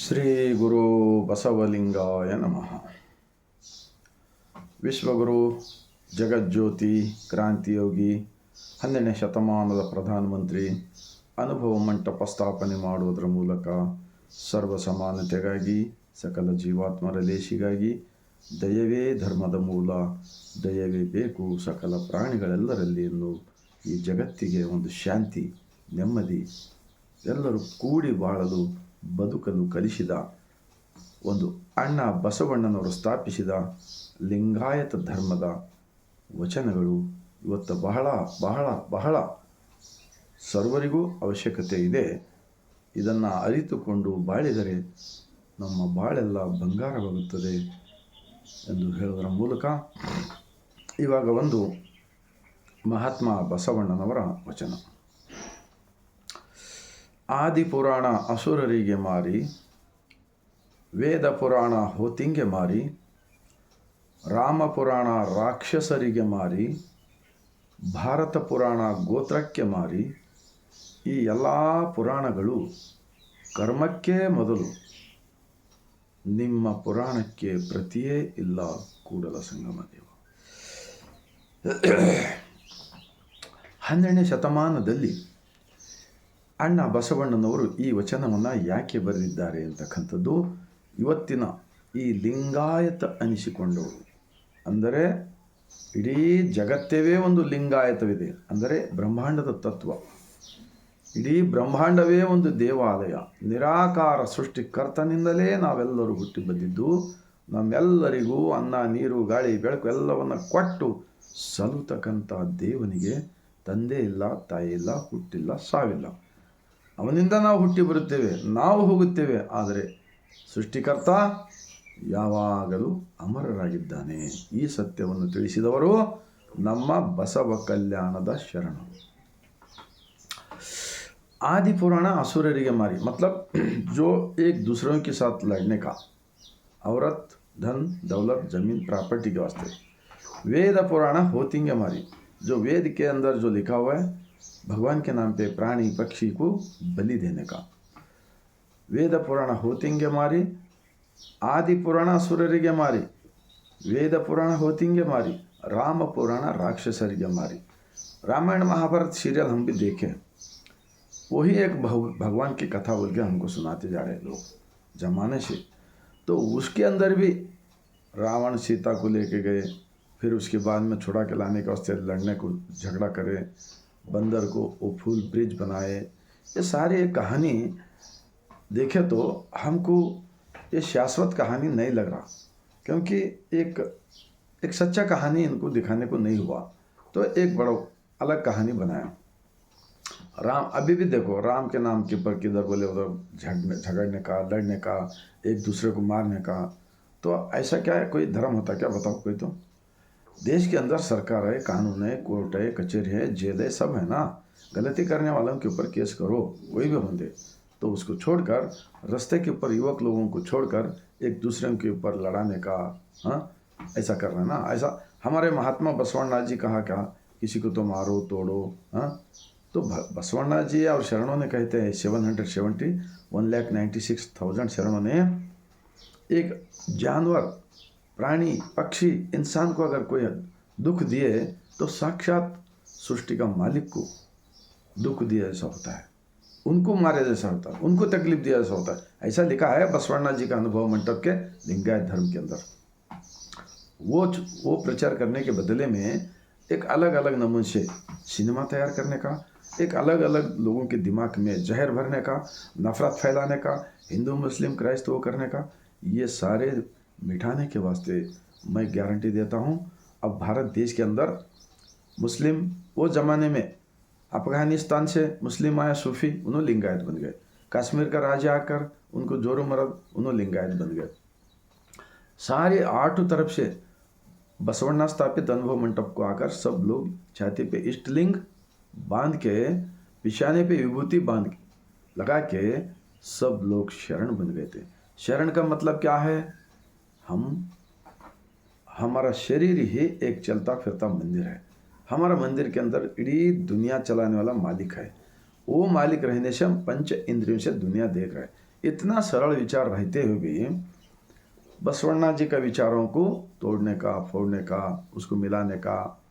ಶ್ರೀ ಗುರು ಬಸವಲಿಂಗಾಯ ನಮಃ. ವಿಶ್ವಗುರು ಜಗಜ್ಯೋತಿ ಕ್ರಾಂತಿಯೋಗಿ 12ನೇ ಶತಮಾನದ ಪ್ರಧಾನಮಂತ್ರಿ ಅನುಭವ ಮಂಟಪ ಸ್ಥಾಪನೆ ಮಾಡುವುದರ ಮೂಲಕ ಸರ್ವ ಸಮಾನತೆಗಾಗಿ, ಸಕಲ ಜೀವಾತ್ಮರ ಲೇಷಿಗಾಗಿ ದಯವೇ ಧರ್ಮದ ಮೂಲ, ದಯವೇ ಬೇಕು ಸಕಲ ಪ್ರಾಣಿಗಳೆಲ್ಲರಲ್ಲಿ ಎಂದು ಈ ಜಗತ್ತಿಗೆ ಒಂದು ಶಾಂತಿ, ನೆಮ್ಮದಿ, ಎಲ್ಲರೂ ಕೂಡಿ ಬಾಳಲು ಬದುಕಲು ಕಲಿಸಿದ ಒಂದು ಅಣ್ಣ ಬಸವಣ್ಣನವರು ಸ್ಥಾಪಿಸಿದ ಲಿಂಗಾಯತ ಧರ್ಮದ ವಚನಗಳು ಇವತ್ತು ಬಹಳ ಬಹಳ ಬಹಳ ಸರ್ವರಿಗೂ ಅವಶ್ಯಕತೆ ಇದೆ. ಇದನ್ನು ಅರಿತುಕೊಂಡು ಬಾಳಿದರೆ ನಮ್ಮ ಬಾಳೆಲ್ಲ ಬಂಗಾರವಾಗುತ್ತದೆ ಎಂದು ಹೇಳುವುದರ ಮೂಲಕ ಇವಾಗ ಒಂದು ಮಹಾತ್ಮ ಬಸವಣ್ಣನವರ ವಚನ. ಆದಿಪುರಾಣ ಅಸುರರಿಗೆ ಮಾರಿ, ವೇದ ಪುರಾಣ ಹೋತಿಂಗೆ ಮಾರಿ, ರಾಮಪುರಾಣ ರಾಕ್ಷಸರಿಗೆ ಮಾರಿ, ಭಾರತ ಪುರಾಣ ಗೋತ್ರಕ್ಕೆ ಮಾರಿ, ಈ ಎಲ್ಲ ಪುರಾಣಗಳು ಕರ್ಮಕ್ಕೆ ಮೊದಲು, ನಿಮ್ಮ ಪುರಾಣಕ್ಕೆ ಪ್ರತಿಯೇ ಇಲ್ಲ ಕೂಡಲ ಸಂಗಮ ದೇವ. 12ನೇ ಶತಮಾನದಲ್ಲಿ ಅಣ್ಣ ಬಸವಣ್ಣನವರು ಈ ವಚನವನ್ನು ಯಾಕೆ ಬರೆದಿದ್ದಾರೆ ಅಂತಕ್ಕಂಥದ್ದು ಇವತ್ತಿನ ಈ ಲಿಂಗಾಯತ ಅನಿಸಿಕೊಂಡವರು, ಅಂದರೆ ಇಡೀ ಜಗತ್ತೇ ಒಂದು ಲಿಂಗಾಯತವಿದೆ, ಅಂದರೆ ಬ್ರಹ್ಮಾಂಡದ ತತ್ವ, ಇಡೀ ಬ್ರಹ್ಮಾಂಡವೇ ಒಂದು ದೇವಾಲಯ, ನಿರಾಕಾರ ಸೃಷ್ಟಿಕರ್ತನಿಂದಲೇ ನಾವೆಲ್ಲರೂ ಹುಟ್ಟಿ ಬಂದಿದ್ದು, ನಮ್ಮೆಲ್ಲರಿಗೂ ಅನ್ನ ನೀರು ಗಾಳಿ ಬೆಳಕು ಎಲ್ಲವನ್ನು ಕೊಟ್ಟು ಸಲುತಕ್ಕಂಥ ದೇವನಿಗೆ ತಂದೆ ಇಲ್ಲ, ತಾಯಿ ಇಲ್ಲ, ಹುಟ್ಟಿಲ್ಲ, ಸಾವಿಲ್ಲ. ಅವನಿಂದ ನಾವು ಹುಟ್ಟಿ ಬರುತ್ತೇವೆ, ನಾವು ಹೋಗುತ್ತೇವೆ, ಆದರೆ ಸೃಷ್ಟಿಕರ್ತ ಯಾವಾಗಲೂ ಅಮರರಾಗಿದ್ದಾನೆ. ಈ ಸತ್ಯವನ್ನು ತಿಳಿಸಿದವರು ನಮ್ಮ ಬಸವ ಕಲ್ಯಾಣದ ಶರಣರು. आदि पुराण असुररी के मारी मतलब जो एक दूसरों के साथ लड़ने का, औरत, धन, दौलत, जमीन, प्रॉपर्टी के वास्ते. वेद पुराण होतिंगे मारी, जो वेद के अंदर जो लिखा हुआ है भगवान के नाम पे प्राणी पक्षी को बलि देने का. वेद पुराण होतिंगे मारी, आदि पुराण असुरರಿಗೆ मारी, वेद पुराण होतिंगे मारी, राम पुराण राक्षसರಿಗೆ मारी. रामायण महाभारत सीरियल हम भी देखें, वही एक भगवान की कथा बोल के हमको सुनाते जा रहे लोग जमाने से. तो उसके अंदर भी रावण सीता को लेके गए, फिर उसके बाद में छुड़ा के लाने के वास्ते लड़ने को झगड़ा करे, बंदर को वो फूल ब्रिज बनाए. ये सारी कहानी देखे तो हमको ये शाश्वत कहानी नहीं लग रहा, क्योंकि एक सच्चा कहानी इनको दिखाने को नहीं हुआ, तो एक बड़ा अलग कहानी बनाया. राम अभी भी देखो, राम के नाम के ऊपर किधर बोले उधर झगड़ने का, लड़ने का, एक दूसरे को मारने का. तो ऐसा क्या है, कोई धर्म होता क्या, बताओ कोई. तो देश के अंदर सरकार है, कानून है, कोर्ट है, कचहरी है, जेल है, सब है ना. गलती करने वालों के ऊपर केस करो, कोई भी बंदे, तो उसको छोड़कर रास्ते के ऊपर युवक लोगों को छोड़कर एक दूसरे के ऊपर लड़ाने का, हाँ ऐसा कर रहे हैं ना. ऐसा हमारे महात्मा बसवण्णा जी कहा क्या, किसी को तो मारो तोड़ो, हाँ. तो बसवण्णा जी और शरणों ने कहते हैं 1,96,000 शरणों ने एक जानवर, प्राणी, पक्षी, इंसान को अगर कोई दुख दिए तो साक्षात सृष्टि का मालिक को दुख दिया जैसा होता है, उनको मारे जैसा होता है, उनको तकलीफ दिया जैसा होता है. ऐसा लिखा है बसवण्णा जी का अनुभव मंटप के लिंगायत धर्म के अंदर. वो प्रचार करने के बदले में एक अलग अलग नमूने से सिनेमा तैयार करने का, एक अलग अलग लोगों के दिमाग में जहर भरने का, नफरत फैलाने का, हिंदू मुस्लिम क्राइस्त वो करने का, ये सारे मिटाने के वास्ते मैं गारंटी देता हूँ. अब भारत देश के अंदर मुस्लिम, वो ज़माने में अफ़गानिस्तान से मुस्लिम आया सूफ़ी, उन्होंने लिंगायत बन गए. कश्मीर का राजा आकर उनको जोरो मरद, उन्होंने लिंगायत बन गए. सारे 8 तरफ से बसवण्णा स्थापित अनुभव मंटप को आकर सब लोग छाती पे इष्टलिंग बांध के, पिशाने पे विभूति बांध के लगा के सब लोग शरण बन गए थे. शरण का मतलब क्या है, हमारा शरीर ही एक चलता फिरता मंदिर है. हमारा मंदिर के अंदर इडीी दुनिया चलाने वाला मालिक है. वो मालिक रहने से हम पंच इंद्रियों से दुनिया देख रहे हैं. इतना सरल विचार रहते हुए भी बसवण्णा जी का विचारों को तोड़ने का, फोड़ने का, उसको मिलाने का,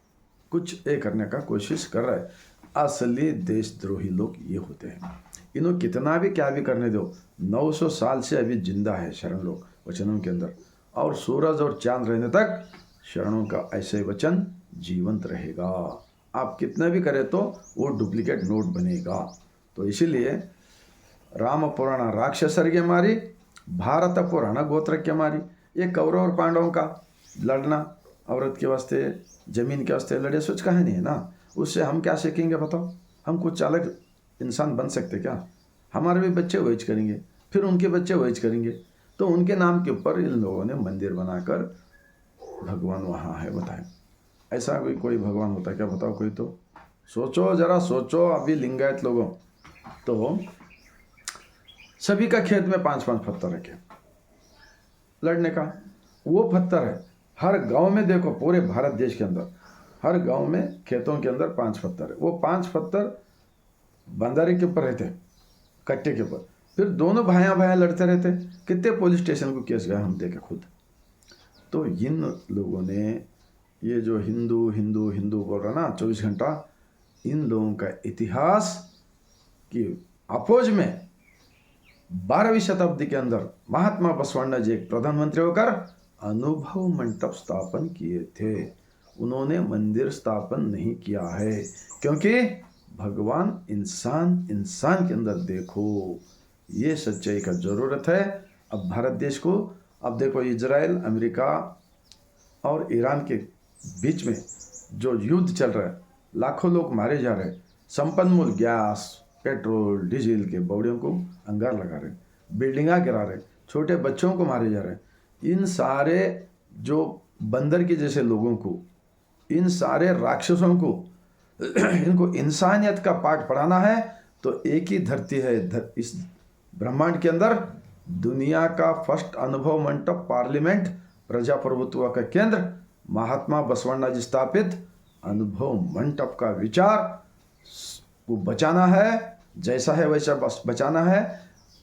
कुछ ये करने का कोशिश कर रहा है। असली देशद्रोही लोग ये होते हैं। इन्हों कितना भी क्या भी करने दो, 900 साल से अभी जिंदा है शरण लोग वचनों के अंदर, और सूरज और चांद रहने तक शरणों का ऐसे वचन जीवंत रहेगा। आप कितना भी करें तो वो डुप्लीकेट नोट बनेगा। तो इसीलिए राम पुराण राक्षसर्गे मारी, भारत पुराण गोत्र के मारी। ये कौरव और पांडवों का लड़ना, औरत के वास्ते, जमीन के वास्ते लड़े, सोच कहानी है ना। उससे हम क्या सीखेंगे बताओ? हम कुछ अलग इंसान बन सकते क्या? हमारे भी बच्चे वही करेंगे, फिर उनके बच्चे वही करेंगे। तो उनके नाम के ऊपर इन लोगों ने मंदिर बनाकर भगवान वहाँ है, बताएं। ऐसा भी कोई भगवान होता है क्या? बताओ कोई तो। सोचो जरा, सोचो। अभी लिंगायत लोगों तो सभी का खेत में 5-5 पत्थर रखे लड़ने का। वो पत्थर है हर गांव में, देखो पूरे भारत देश के अंदर हर गांव में खेतों के अंदर 5 पत्थर है। वो 5 पत्थर बंधारे के ऊपर रहते, कट्टे के ऊपर, फिर दोनों भाइयां लड़ते रहते। कितने पुलिस स्टेशन को केस गया हम देखे खुद। तो इन लोगों ने ये जो हिंदू हिंदू हिंदू बोल रहा ना 24 घंटा, इन लोगों का इतिहास की अपोज में 12वीं शताब्दी के अंदर महात्मा बसवण्णा जी एक प्रधानमंत्री होकर अनुभव मंडप स्थापन किए थे। उन्होंने मंदिर स्थापन नहीं किया है, क्योंकि भगवान इंसान के अंदर देखो, ये सच्चाई का जरूरत है। अब भारत देश को, अब देखो इजराइल, अमेरिका और ईरान के बीच में जो युद्ध चल रहा है, लाखों लोग मारे जा रहे हैं, संपन्नमूल गैस, पेट्रोल, डीजल के बौड़ियों को अंगार लगा रहे, बिल्डिंगा गिरा रहे, छोटे बच्चों को मारे जा रहे। इन सारे जो बंदर के जैसे लोगों को, इन सारे राक्षसों को इनको इंसानियत का पाठ पढ़ाना है। तो एक ही धरती है इस ब्रह्मांड के अंदर, दुनिया का फर्स्ट अनुभव मंडप, पार्लियामेंट, प्रजाप्रभुत्व का केंद्र, महात्मा बसवण्णा जी स्थापित अनुभव मंडप का विचार को बचाना है। जैसा है वैसा बस बचाना है।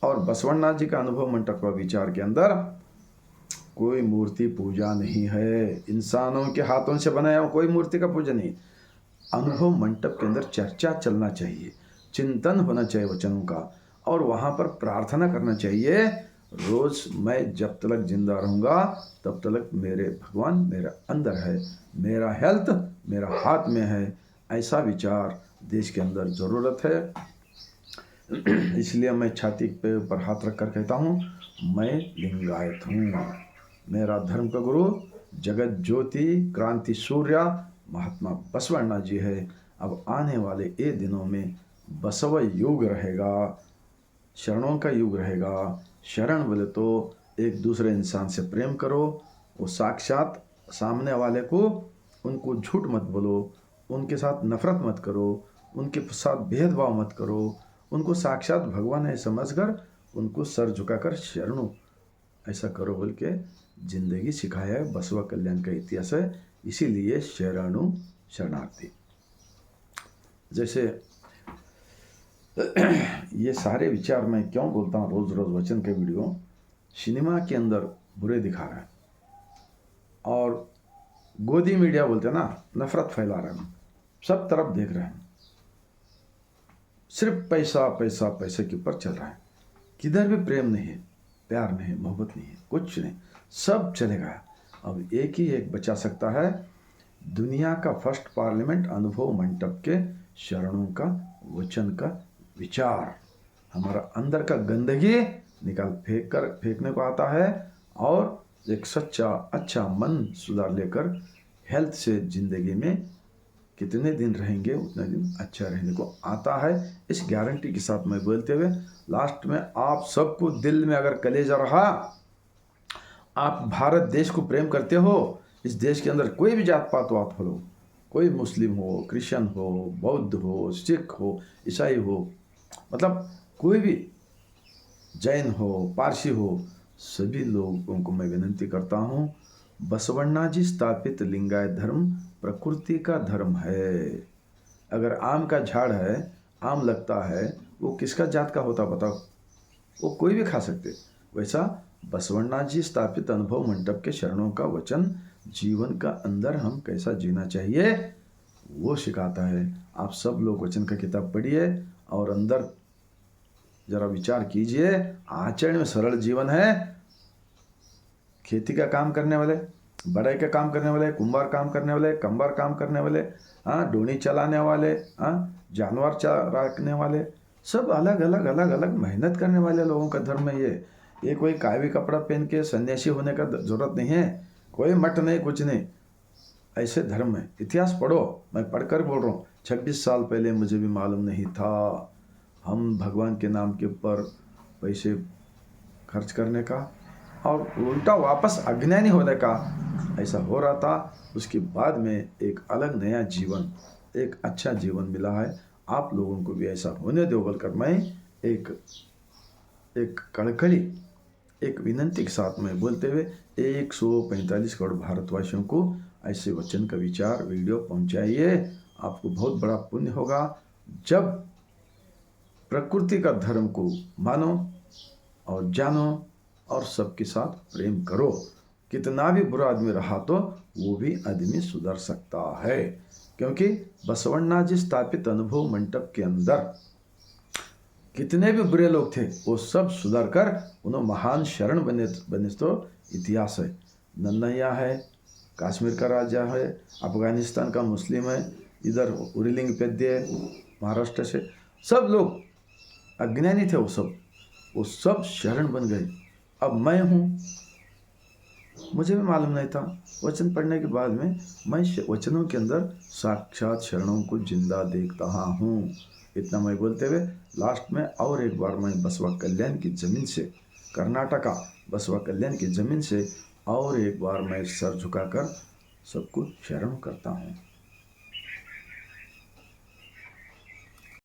और बसवण्णा जी का अनुभव मंडप का विचार के अंदर कोई मूर्ति पूजा नहीं है, इंसानों के हाथों से बनाया हुआ कोई मूर्ति का पूजा नहीं। अनुभव मंडप के अंदर चर्चा चलना चाहिए, चिंतन होना चाहिए वचनों का, और वहाँ पर प्रार्थना करना चाहिए। रोज मैं जब तक जिंदा रहूँगा तब तक मेरे भगवान मेरे अंदर है, मेरा हेल्थ मेरा हाथ में है। ऐसा विचार देश के अंदर ज़रूरत है। इसलिए मैं छाती पे ऊपर हाथ रख कर कहता हूँ, मैं लिंगायत हूँ। मेरा धर्म का गुरु जगत ज्योति क्रांति सूर्य महात्मा बसवण्णा जी है। अब आने वाले ये दिनों में बसव युग रहेगा, शरणों का युग रहेगा। शरण बोले तो एक दूसरे इंसान से प्रेम करो, वो साक्षात सामने वाले को, उनको झूठ मत बोलो, उनके साथ नफरत मत करो, उनके साथ भेदभाव मत करो, उनको साक्षात भगवान है समझकर उनको सर झुकाकर शरणों ऐसा करो बोल के जिंदगी सिखाया है। बसवा कल्याण का इतिहास है। इसीलिए शरणु शरणार्थी। जैसे ये सारे विचार मैं क्यों बोलता हूँ रोज रोज वचन के वीडियो, सिनेमा के अंदर बुरे दिखा रहा है और गोदी मीडिया बोलते हैं ना, नफरत फैला रहे हैं, सब तरफ देख रहे हैं, सिर्फ पैसा पैसा पैसे के ऊपर चल रहा है। किधर भी प्रेम नहीं है, प्यार नहीं है, मोहब्बत नहीं है, कुछ नहीं, सब चलेगा। अब एक बचा सकता है, दुनिया का फर्स्ट पार्लियामेंट अनुभव मंडप के शरणों का वचन का विचार। हमारा अंदर का गंदगी निकाल फेंकने को आता है और एक सच्चा अच्छा मन सुधार लेकर हेल्थ से जिंदगी में कितने दिन रहेंगे उतने दिन अच्छा रहने को आता है। इस गारंटी के साथ मैं बोलते हुए लास्ट में आप सबको दिल में अगर कलेजा रहा, आप भारत देश को प्रेम करते हो, इस देश के अंदर कोई भी जात पात वात हो, कोई मुस्लिम हो, क्रिश्चियन हो, बौद्ध हो, सिख हो, ईसाई हो, मतलब कोई भी जैन हो, पारसी हो, सभी लोगों को मैं विनती करता हूँ, बसवण्णा जी स्थापित लिंगायत धर्म प्रकृति का धर्म है। अगर आम का झाड़ है, आम लगता है, वो किसका जात का होता बताओ? वो कोई भी खा सकते। वैसा बसवण्णा जी स्थापित अनुभव मंडप के शरणों का वचन जीवन का अंदर हम कैसा जीना चाहिए वो सिखाता है। आप सब लोग वचन का किताब पढ़िए और अंदर जरा विचार कीजिए। आचरण में सरल जीवन है। खेती का काम करने वाले, बढ़ई का काम करने वाले, कुंभार काम करने वाले, कंबार काम करने वाले, हाँ, डोनी चलाने वाले, हाँ, जानवर रखने वाले, सब अलग अलग अलग अलग मेहनत करने वाले लोगों का धर्म है ये कोई कावी कपड़ा पहन के सन्यासी होने का जरूरत नहीं है। कोई मठ नहीं, कुछ नहीं, ऐसे धर्म है। इतिहास पढ़ो, मैं पढ़कर बोल रहा हूँ। 26 साल पहले मुझे भी मालूम नहीं था। हम भगवान के नाम के ऊपर पैसे खर्च करने का और उल्टा वापस अज्ञानी होने का ऐसा हो रहा था। उसके बाद में एक अलग नया जीवन, एक अच्छा जीवन मिला है। आप लोगों को भी ऐसा होने दो बोलकर मैं एक कड़कड़ी, एक विनंती के साथ में बोलते हुए 145 करोड़ भारतवासियों को ऐसे वचन का विचार वीडियो पहुंचाइए। आपको बहुत बड़ा पुण्य होगा जब प्रकृति का धर्म को मानो और जानो और सबके साथ प्रेम करो। कितना भी बुरा आदमी रहा तो वो भी आदमी सुधर सकता है, क्योंकि बसवण्णा जी स्थापित अनुभव मंडप के अंदर कितने भी बुरे लोग थे वो सब सुधर कर उन्होंने महान शरण बने तो इतिहास है। नन्नैया है, कश्मीर का राजा है, अफगानिस्तान का मुस्लिम है, इधर उरीलिंग पेद्य है महाराष्ट्र से, सब लोग अज्ञानी थे। वो सब शरण बन गए। अब मैं हूँ, मुझे भी मालूम नहीं था। वचन पढ़ने के बाद में मैं वचनों के अंदर साक्षात शरणों को जिंदा देख रहा हूँ। इतना मैं बोलते हुए लास्ट में और एक बार मैं बसवा कल्याण की ज़मीन से, कर्नाटका बसवा कल्याण की ज़मीन से और एक बार मैं सर झुकाकर सबको शरण करता हूँ।